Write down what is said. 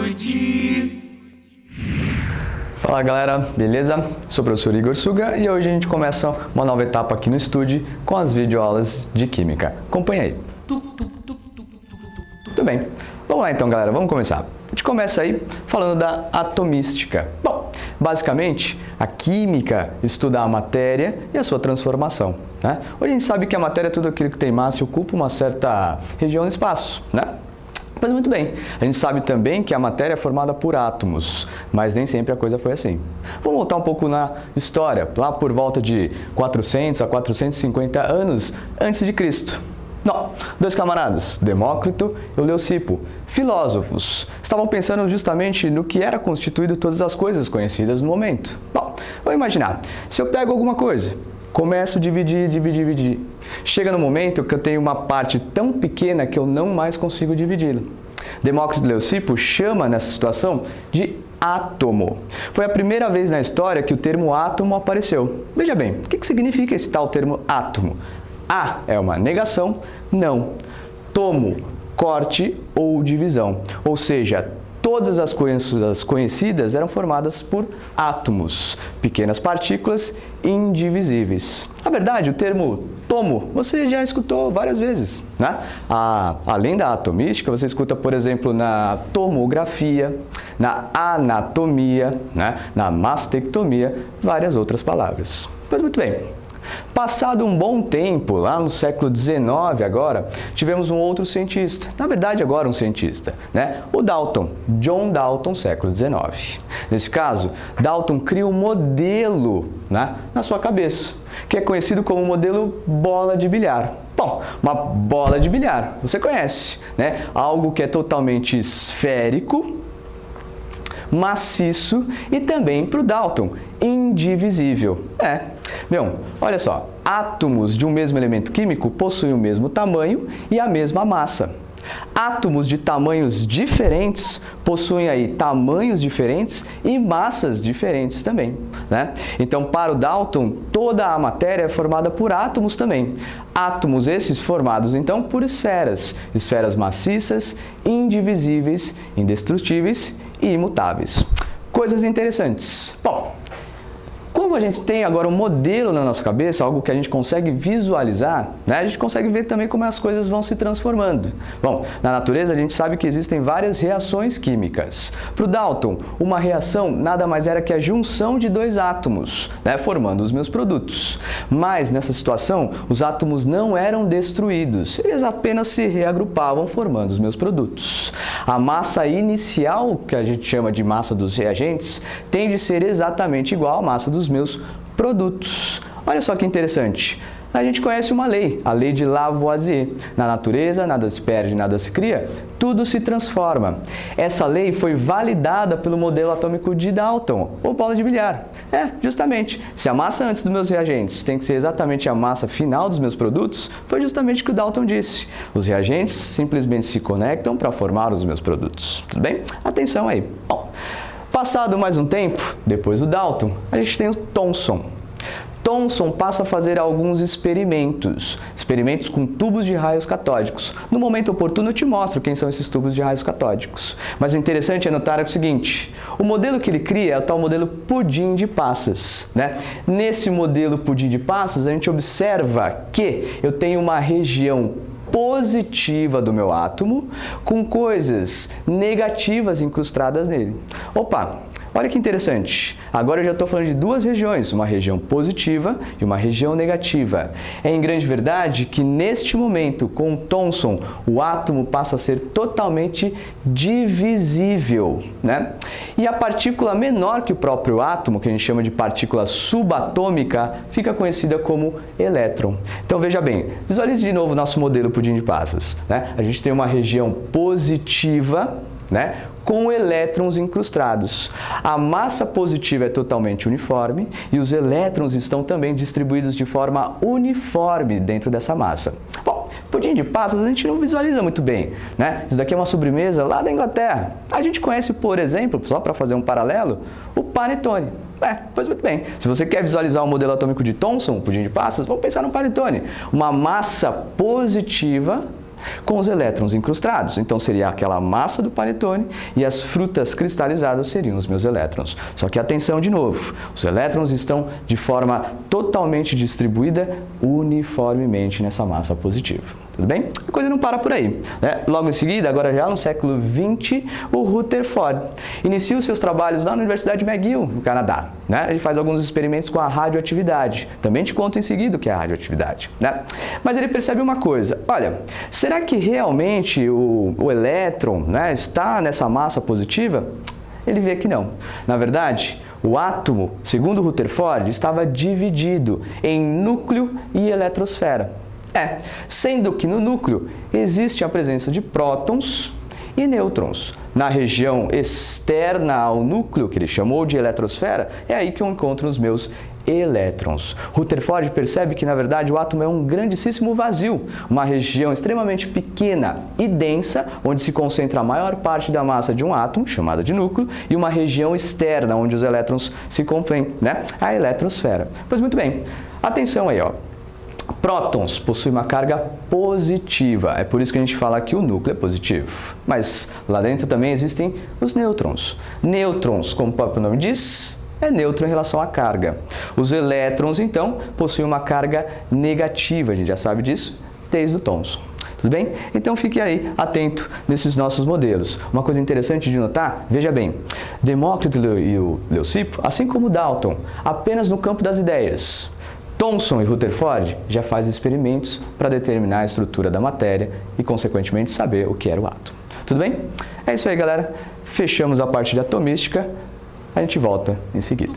Saúde! Fala galera, beleza? Sou o professor Igor Suga e hoje a gente começa uma nova etapa aqui no estúdio com as videoaulas de Química. Acompanha aí. Tudo bem, vamos lá então galera, vamos começar. A gente começa aí falando da atomística. Bom, basicamente a Química estuda a matéria e a sua transformação, né? Hoje a gente sabe que a matéria é tudo aquilo que tem massa e ocupa uma certa região no espaço, né? Mas muito bem, a gente sabe também que a matéria é formada por átomos, mas nem sempre a coisa foi assim. Vamos voltar um pouco na história, lá por volta de 400 a 450 anos antes de Cristo. Não, dois camaradas, Demócrito e Leucipo, filósofos, estavam pensando justamente no que era constituído todas as coisas conhecidas no momento. Bom, vamos imaginar, se eu pego alguma coisa, começo a dividir. Chega no momento que eu tenho uma parte tão pequena que eu não mais consigo dividi-la. Demócrito e Leucipo chama nessa situação de átomo. Foi a primeira vez na história que o termo átomo apareceu. Veja bem, o que significa esse tal termo átomo? A é uma negação, não. Tomo, corte ou divisão. Ou seja, todas as coisas conhecidas eram formadas por átomos, pequenas partículas indivisíveis. Na verdade, o termo tomo você já escutou várias vezes, né? Além da atomística, você escuta, por exemplo, na tomografia, na anatomia, né? Na mastectomia, várias outras palavras. Pois muito bem. Passado um bom tempo, lá no século XIX agora, tivemos um outro cientista, na verdade agora um cientista, né? O Dalton, John Dalton, século XIX. Nesse caso, Dalton cria um modelo, né, na sua cabeça, que é conhecido como modelo bola de bilhar. Bom, uma bola de bilhar, você conhece, né? Algo que é totalmente esférico, maciço e também para o Dalton, indivisível. Bom, olha só, átomos de um mesmo elemento químico possuem o mesmo tamanho e a mesma massa. Átomos de tamanhos diferentes possuem aí tamanhos diferentes e massas diferentes também, né? Então, para o Dalton, toda a matéria é formada por átomos também. Átomos esses formados, então, por esferas. Esferas maciças, indivisíveis, indestrutíveis e imutáveis. Coisas interessantes. Bom, como a gente tem agora um modelo na nossa cabeça, algo que a gente consegue visualizar, né? A gente consegue ver também como as coisas vão se transformando. Bom, na natureza a gente sabe que existem várias reações químicas. Para o Dalton, uma reação nada mais era que a junção de dois átomos, né? Formando os meus produtos. Mas nessa situação, os átomos não eram destruídos, eles apenas se reagrupavam formando os meus produtos. A massa inicial, que a gente chama de massa dos reagentes, tende a ser exatamente igual à massa dos meus produtos. Olha só que interessante. A gente conhece uma lei, a lei de Lavoisier. Na natureza, nada se perde, nada se cria, tudo se transforma. Essa lei foi validada pelo modelo atômico de Dalton, ou bola de bilhar. Justamente, se a massa antes dos meus reagentes tem que ser exatamente a massa final dos meus produtos, foi justamente o que o Dalton disse. Os reagentes simplesmente se conectam para formar os meus produtos. Tudo bem? Atenção aí. Bom, passado mais um tempo, depois do Dalton, a gente tem o Thomson. Thomson passa a fazer alguns experimentos com tubos de raios catódicos. No momento oportuno eu te mostro quem são esses tubos de raios catódicos. Mas o interessante é notar o seguinte, o modelo que ele cria é o tal modelo pudim de passas, né? Nesse modelo pudim de passas a gente observa que eu tenho uma região positiva do meu átomo com coisas negativas incrustadas nele. Opa! Olha que interessante, agora eu já estou falando de duas regiões, uma região positiva e uma região negativa. É em grande verdade que neste momento, com Thomson, o átomo passa a ser totalmente divisível, né? E a partícula menor que o próprio átomo, que a gente chama de partícula subatômica, fica conhecida como elétron. Então veja bem, visualize de novo o nosso modelo pudim de passas, né? A gente tem uma região positiva, né, com elétrons incrustados. A massa positiva é totalmente uniforme e os elétrons estão também distribuídos de forma uniforme dentro dessa massa. Bom, pudim de passas a gente não visualiza muito bem, né? Isso daqui é uma sobremesa lá da Inglaterra. A gente conhece, por exemplo, só para fazer um paralelo, o panetone. Pois muito bem. Se você quer visualizar o modelo atômico de Thomson, pudim de passas, vamos pensar no panetone. Uma massa positiva com os elétrons incrustados. Então seria aquela massa do panetone e as frutas cristalizadas seriam os meus elétrons. Só que atenção de novo, os elétrons estão de forma totalmente distribuída uniformemente nessa massa positiva. Tudo bem? A coisa não para por aí, né? Logo em seguida, agora já no século XX, o Rutherford inicia os seus trabalhos lá na Universidade de McGill, no Canadá, né? Ele faz alguns experimentos com a radioatividade. Também te conto em seguida o que é a radioatividade, né? Mas ele percebe uma coisa, olha, será que realmente o elétron, né, está nessa massa positiva? Ele vê que não. Na verdade, o átomo, segundo Rutherford, estava dividido em núcleo e eletrosfera. Sendo que no núcleo existe a presença de prótons e nêutrons. Na região externa ao núcleo, que ele chamou de eletrosfera, é aí que eu encontro os meus elétrons. Rutherford percebe que, na verdade, o átomo é um grandíssimo vazio, uma região extremamente pequena e densa, onde se concentra a maior parte da massa de um átomo, chamada de núcleo, e uma região externa, onde os elétrons se compõem, né? A eletrosfera. Pois muito bem, atenção aí, ó. Prótons possuem uma carga positiva, é por isso que a gente fala que o núcleo é positivo. Mas lá dentro também existem os nêutrons. Nêutrons, como o próprio nome diz, é neutro em relação à carga. Os elétrons, então, possuem uma carga negativa, a gente já sabe disso desde o Thomson. Tudo bem? Então fique aí atento nesses nossos modelos. Uma coisa interessante de notar, veja bem, Demócrito e o Leucipo, assim como Dalton, apenas no campo das ideias. Thomson e Rutherford já fazem experimentos para determinar a estrutura da matéria e, consequentemente, saber o que era o átomo. Tudo bem? É isso aí, galera. Fechamos a parte de atomística. A gente volta em seguida.